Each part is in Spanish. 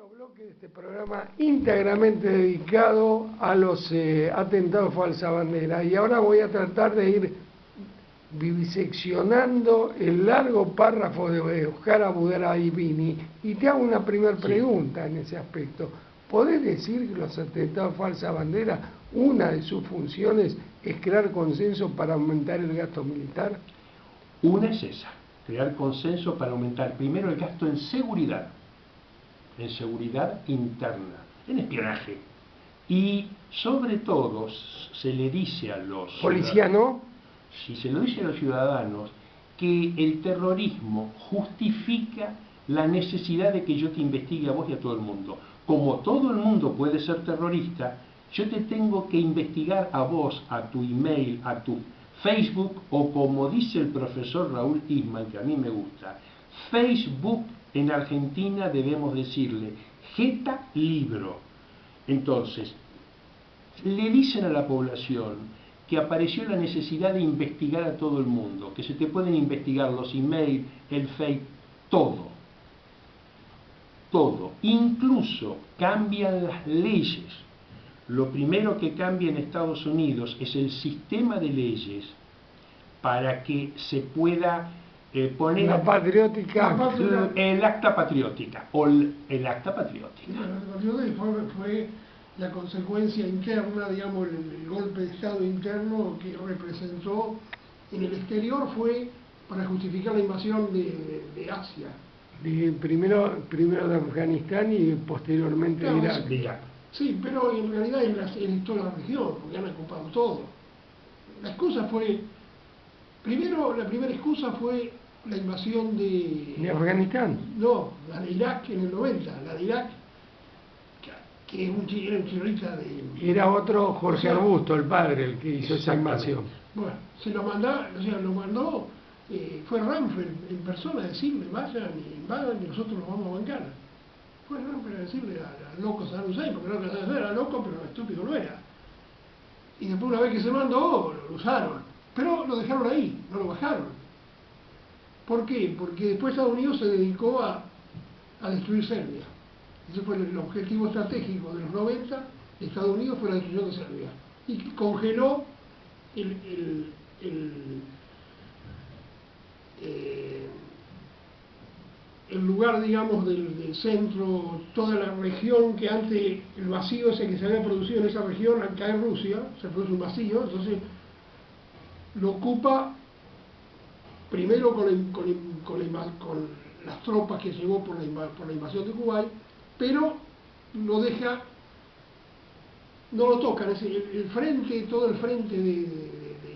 segundo bloque de este programa íntegramente dedicado a los atentados falsa bandera. Y ahora voy a tratar de ir viviseccionando el largo párrafo de Oscar Abudaribini. Y te hago una primera pregunta en ese aspecto. ¿Podés decir que los atentados falsa bandera, una de sus funciones es crear consenso para aumentar el gasto militar? Una es esa, crear consenso para aumentar primero el gasto en seguridad interna, en espionaje. Y sobre todo se le dice a los... ¿Policía no? Si se lo dice a los ciudadanos que el terrorismo justifica la necesidad de que yo te investigue a vos y a todo el mundo. Como todo el mundo puede ser terrorista, yo te tengo que investigar a vos, a tu email, a tu Facebook, o como dice el profesor Raúl Isman, que a mí me gusta, Facebook en Argentina debemos decirle jeta libro. Entonces, le dicen a la población que apareció la necesidad de investigar a todo el mundo, que se te pueden investigar los emails, el Facebook, todo. Todo. Incluso cambian las leyes. Lo primero que cambia en Estados Unidos es el sistema de leyes para que se pueda poner la patriótica, el acta patriótica o el acta patriótica. Fue la consecuencia interna, digamos, el golpe de Estado interno que representó en el exterior fue para justificar la invasión de Asia. Primero de Afganistán y posteriormente de Irak. Sí, pero en realidad en toda la región, porque han ocupado todo. La excusa fue, primero, la primera excusa fue la invasión de Afganistán. No, la de Irak en el 90, la de Irak, que era un terrorista de... Era otro Jorge Arbusto, el padre, el que hizo esa invasión. Bueno, se lo mandó, fue Ramfeld en persona a decirle, vayan y invadan y nosotros nos vamos a bancar. Fue Ramfeld a decirle al loco Saddam Hussein, porque no era loco, pero estúpido no era. Y después una vez que se mandó, lo usaron. Pero lo dejaron ahí, no lo bajaron. ¿Por qué? Porque después Estados Unidos se dedicó a destruir Serbia. Ese fue el objetivo estratégico de los 90, Estados Unidos fue la destrucción de Serbia. Y congeló el lugar, digamos, del centro, toda la región que antes, el vacío ese que se había producido en esa región, al caer Rusia, se produce un vacío, entonces lo ocupa primero con las tropas que llegó por la invasión de Kuwait, pero lo deja, no lo tocan, es el frente, todo el frente de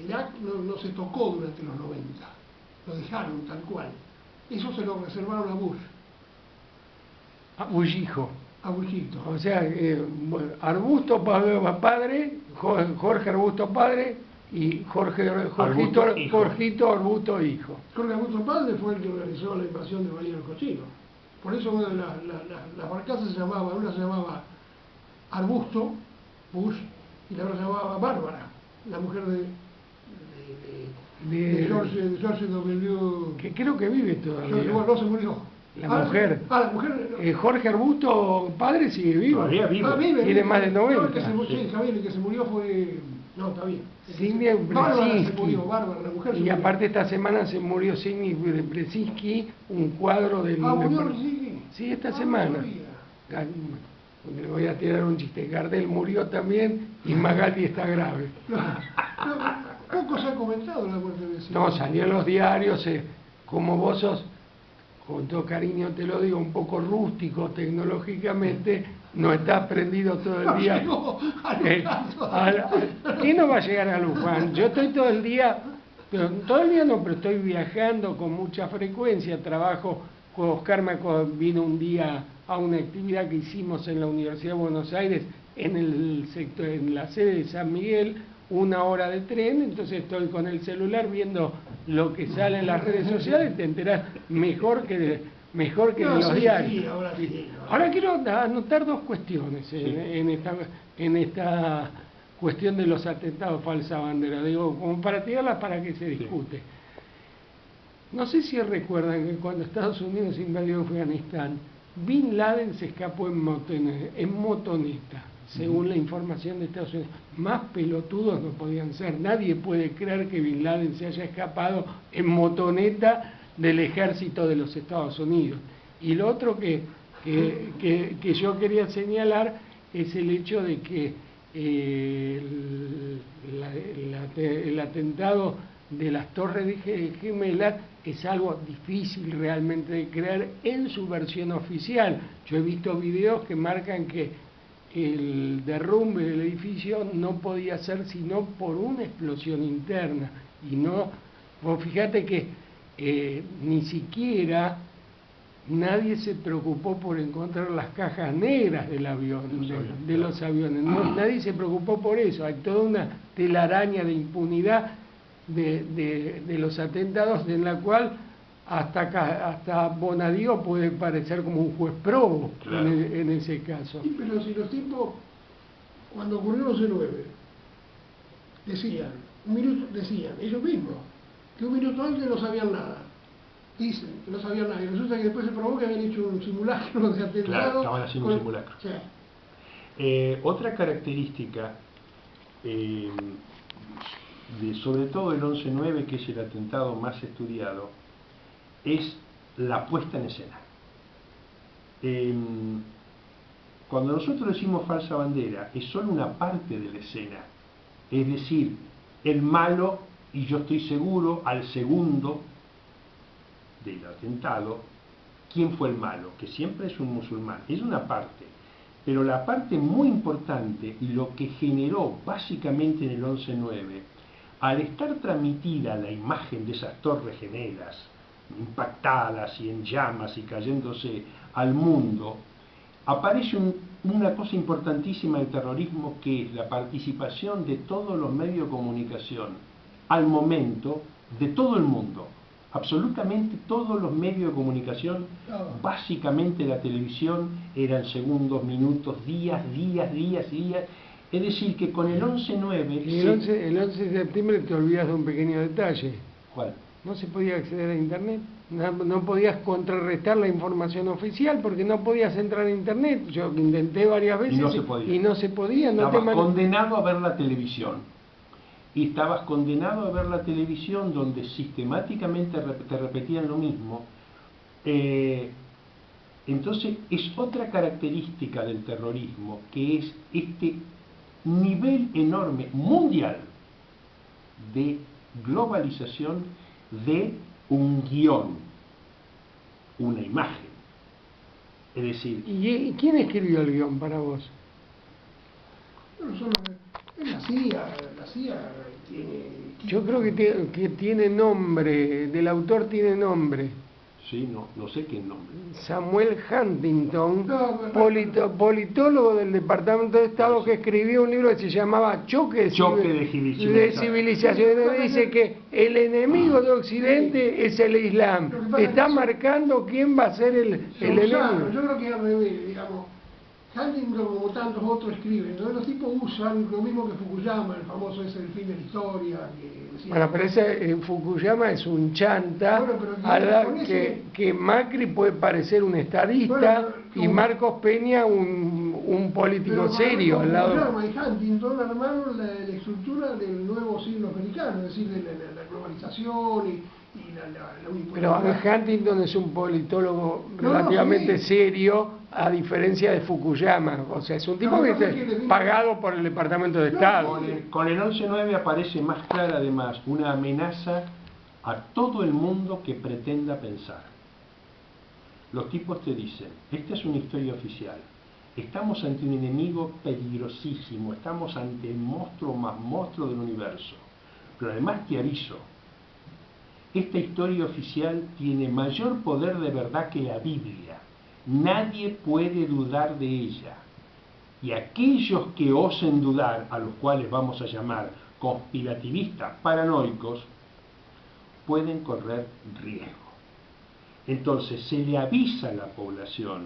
Irak no se tocó durante los 90, lo dejaron tal cual. Eso se lo reservaron a Bush. A Bush hijo. A Bushito. O sea, Arbusto padre, Jorge Arbusto padre, y Jorgito Arbusto hijo. Jorge Arbusto padre fue el que organizó la invasión de Bahía del Cochino. Por eso una de las barcazas una se llamaba Arbusto, Bush, y la otra se llamaba Bárbara, la mujer de George W. Que creo que vive todavía. No se murió. La mujer. La mujer. Jorge Arbusto padre sigue vivo. Todavía vivo. Vive. Tiene más de 90. No, el que se murió fue... No, está bien. Sidney Brzezinski. Bárbara, la mujer. Y aparte esta semana se murió Sidney Brzezinski, un cuadro del... ¿Murió Brzezinski? Sí, esta semana. Le voy a tirar un chiste. Gardel murió también y Magaldi está grave. Poco se ha comentado la muerte de Brzezinski. No, salió en los diarios, como vos sos, con todo cariño te lo digo, un poco rústico tecnológicamente, no estás prendido todo el día. ¿Quién no va a llegar a Luján? Yo estoy todo el día no, pero estoy viajando con mucha frecuencia, trabajo con Oscar, vino un día a una actividad que hicimos en la Universidad de Buenos Aires, en la sede de San Miguel, 1 hora de tren, entonces estoy con el celular viendo lo que sale en las redes sociales, te enterás mejor que de los diarios. Ahora quiero anotar dos cuestiones en esta cuestión de los atentados falsa bandera, digo, como para tirarlas para que se discute. No sé si recuerdan que cuando Estados Unidos invadió Afganistán, Bin Laden se escapó en motoneta, según la información de Estados Unidos. Más pelotudos no podían ser. Nadie puede creer que Bin Laden se haya escapado en motoneta del ejército de los Estados Unidos. Y lo otro que yo quería señalar es el hecho de que el atentado de las Torres Gemelas es algo difícil realmente de creer en su versión oficial. Yo he visto videos que marcan que el derrumbe del edificio no podía ser sino por una explosión interna. Y no, vos fíjate que ni siquiera nadie se preocupó por encontrar las cajas negras del avión, de los aviones. No, nadie se preocupó por eso. Hay toda una telaraña de impunidad de los atentados, en la cual hasta Bonadío puede parecer como un juez probo, claro, en ese caso. Sí, pero si los tipos, cuando ocurrió el 11/9, decían ellos mismos, que un minuto antes no sabían nada. Dicen que no sabían nada, y resulta que después se probó que habían hecho un simulacro de atentado. Claro, estaban haciendo un simulacro. Sí. Otra característica, sobre todo el 11/9, que es el atentado más estudiado, es la puesta en escena. Cuando nosotros decimos falsa bandera, es solo una parte de la escena. Es decir, el malo, y yo estoy seguro, al segundo del atentado, ¿quién fue el malo? Que siempre es un musulmán. Es una parte. Pero la parte muy importante, y lo que generó básicamente en el 11/9, al estar transmitida la imagen de esas Torres Gemelas, impactadas y en llamas y cayéndose al mundo, aparece una cosa importantísima del terrorismo, que es la participación de todos los medios de comunicación al momento, de todo el mundo. Absolutamente todos los medios de comunicación, básicamente la televisión, eran segundos, minutos, días. Es decir, que con el 11/9... Y el 11 de septiembre te olvidas de un pequeño detalle. ¿Cuál? No se podía acceder a Internet. No podías contrarrestar la información oficial porque no podías entrar a Internet. Yo intenté varias veces y no se podía. Estabas condenado a ver la televisión. Y estabas condenado a ver la televisión donde sistemáticamente te repetían lo mismo. Entonces es otra característica del terrorismo, que es este nivel enorme mundial de globalización de un guión, una imagen. Es decir... ¿Y quién escribió el guión para vos? Bueno, la CIA tiene... Yo creo que tiene nombre, del autor tiene nombre. Sí, no sé qué nombre. Samuel Huntington, politólogo del Departamento de Estado, que escribió un libro que se llamaba Choque de Civilizaciones. Dice que el enemigo de Occidente es el Islam. Está marcando quién va a ser el enemigo. Yo creo que al revés, digamos. Huntington, como tantos otros, escriben. Entonces los tipos usan lo mismo que Fukuyama, el famoso ese del fin de la historia. Bueno, pero ese Fukuyama es un chanta, que Macri puede parecer un estadista, y Marcos Peña un político serio al lado. Fukuyama y Huntington armaron la estructura del nuevo siglo americano, es decir, de la globalización y la unipolaridad. Pero Huntington es un politólogo relativamente serio, a diferencia de Fukuyama. O sea, es un tipo que es pagado por el Departamento de Estado. Con el 11/9 aparece más clara, además, una amenaza a todo el mundo que pretenda pensar. Los tipos te dicen, esta es una historia oficial, estamos ante un enemigo peligrosísimo, estamos ante el monstruo más monstruo del universo, pero además te aviso, esta historia oficial tiene mayor poder de verdad que la Biblia. Nadie puede dudar de ella. Y aquellos que osen dudar, a los cuales vamos a llamar conspirativistas paranoicos, pueden correr riesgo. Entonces se le avisa a la población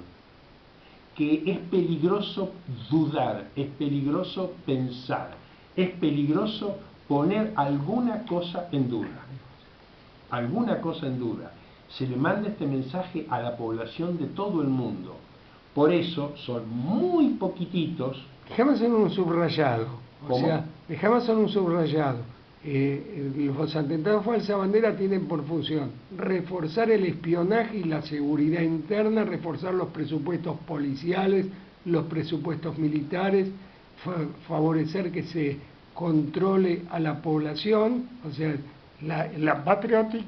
que es peligroso dudar, es peligroso pensar, es peligroso poner alguna cosa en duda. Alguna cosa en duda. se le manda este mensaje a la población de todo el mundo. Por eso son muy poquititos. Dejamos en un subrayado, ¿Cómo? dejamos en un subrayado. Los atentados falsa bandera tienen por función reforzar el espionaje y la seguridad interna, reforzar los presupuestos policiales, los presupuestos militares, favorecer que se controle a la población, o sea, la Patriotic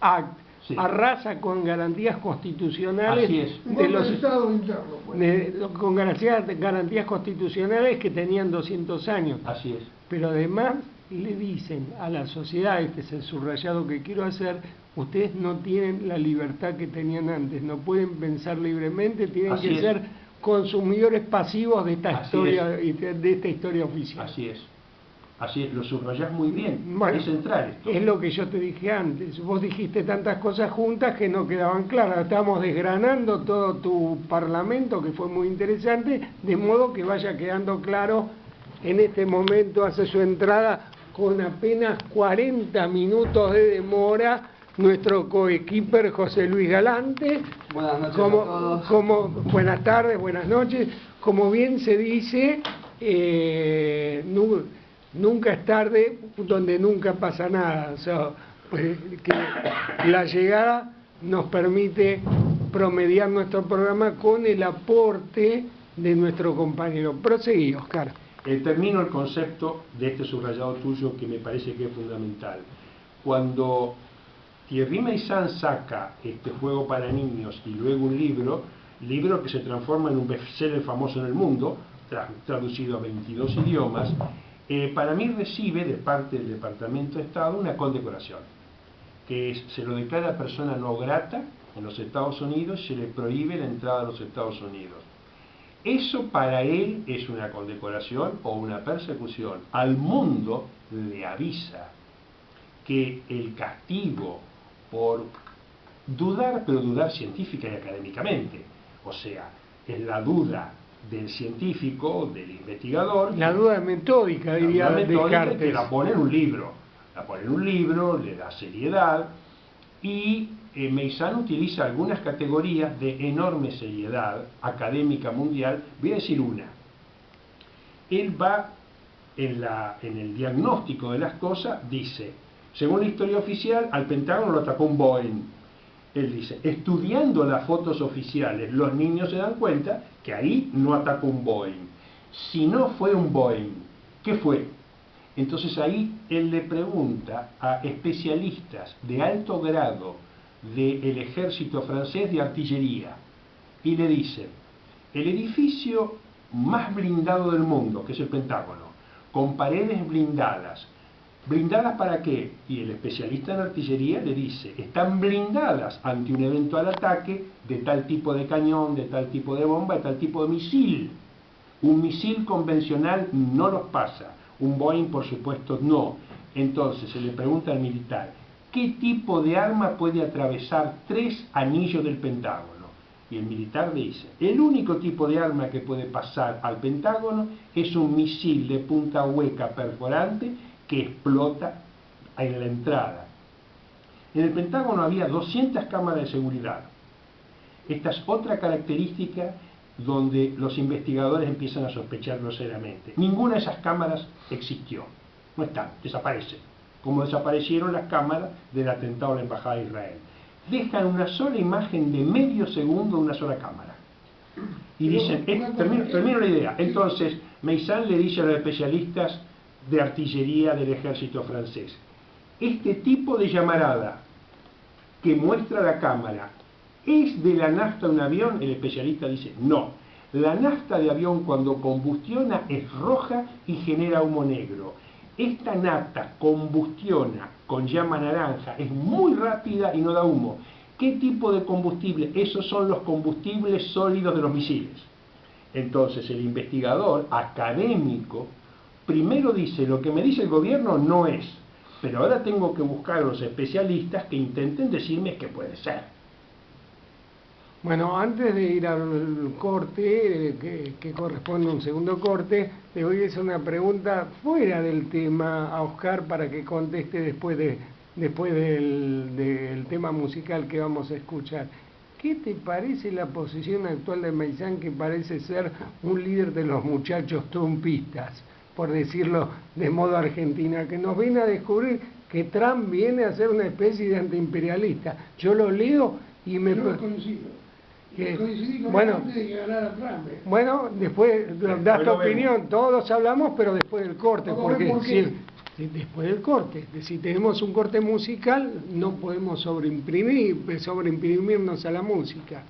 Act Sí. arrasa con garantías constitucionales Así es. de los Estado interno, pues. con garantías constitucionales que tenían 200 años. Así es. Pero además le dicen a la sociedad, este es el subrayado que quiero hacer, ustedes no tienen la libertad que tenían antes, no pueden pensar libremente, tienen Así que es. ser consumidores pasivos de esta Así historia, de esta historia oficial. Así es. Así es, lo subrayás muy bien. Bueno, es central esto. es lo que yo te dije antes. Vos dijiste tantas cosas juntas que no quedaban claras. Estamos desgranando todo tu parlamento, que fue muy interesante, de modo que vaya quedando claro. En este momento hace su entrada con apenas 40 minutos de demora nuestro coequiper José Luis Galante. Buenas noches a todos. Buenas tardes, buenas noches. Como bien se dice, nunca es tarde donde nunca pasa nada. O sea, pues, que la llegada nos permite promediar nuestro programa con el aporte de nuestro compañero. Proseguí, Oscar. Termino el concepto de este subrayado tuyo que me parece que es fundamental. Cuando Thierry Meyssan saca este juego para niños y luego un libro que se transforma en un bestseller famoso en el mundo, traducido a 22 idiomas, para mí recibe de parte del Departamento de Estado una condecoración, que se lo declara persona no grata en los Estados Unidos, se le prohíbe la entrada a los Estados Unidos. Eso para él es una condecoración o una persecución. Al mundo le avisa que el castigo por dudar, pero dudar científica y académicamente, o sea, es la duda del científico, del investigador. La duda metódica, diría Descartes. Que la pone en un libro. La pone en un libro, le da seriedad, y Meyssan utiliza algunas categorías de enorme seriedad académica mundial. Voy a decir una. Él va en el diagnóstico de las cosas, dice, según la historia oficial, al Pentágono lo atacó un Boeing. Él dice, estudiando las fotos oficiales, los niños se dan cuenta que ahí no atacó un Boeing. Si no fue un Boeing, ¿qué fue? Entonces ahí él le pregunta a especialistas de alto grado del ejército francés de artillería y le dice, el edificio más blindado del mundo, que es el Pentágono, con paredes blindadas, ¿blindadas para qué? Y el especialista en artillería le dice, están blindadas ante un eventual ataque de tal tipo de cañón, de tal tipo de bomba, de tal tipo de misil. Un misil convencional no los pasa, un Boeing por supuesto no. Entonces se le pregunta al militar, ¿qué tipo de arma puede atravesar 3 anillos del Pentágono? Y el militar le dice, el único tipo de arma que puede pasar al Pentágono es un misil de punta hueca perforante que explota en la entrada. En el Pentágono había 200 cámaras de seguridad. Esta es otra característica donde los investigadores empiezan a sospechar groseramente. Ninguna de esas cámaras existió. No están, desaparecen. Como desaparecieron las cámaras del atentado a la Embajada de Israel. Dejan una sola imagen de medio segundo de una sola cámara. Y dicen, termino la idea. Entonces, Meyssan le dice a los especialistas de artillería del ejército francés, este tipo de llamarada que muestra la cámara, ¿es de la nafta de un avión? El especialista dice, no. La nafta de avión cuando combustiona es roja y genera humo negro. Esta nafta combustiona con llama naranja, es muy rápida y no da humo. ¿Qué tipo de combustible? Esos son los combustibles sólidos de los misiles. Entonces el investigador académico primero dice, lo que me dice el gobierno no es, pero ahora tengo que buscar a los especialistas que intenten decirme qué puede ser. Bueno, antes de ir al corte, que corresponde a un segundo corte, le voy a hacer una pregunta fuera del tema a Oscar para que conteste después de después del tema musical que vamos a escuchar. ¿Qué te parece la posición actual de Maizán, que parece ser un líder de los muchachos trumpistas, por decirlo de modo argentino, que nos viene a descubrir que Trump viene a ser una especie de antiimperialista? Yo lo leo y me... Yo coincido. Coincidí con bueno, antes de que ganara Trump. Bueno, después das tu opinión, todos hablamos, pero después del corte, porque después del corte, si tenemos un corte musical, no podemos sobreimprimirnos a la música.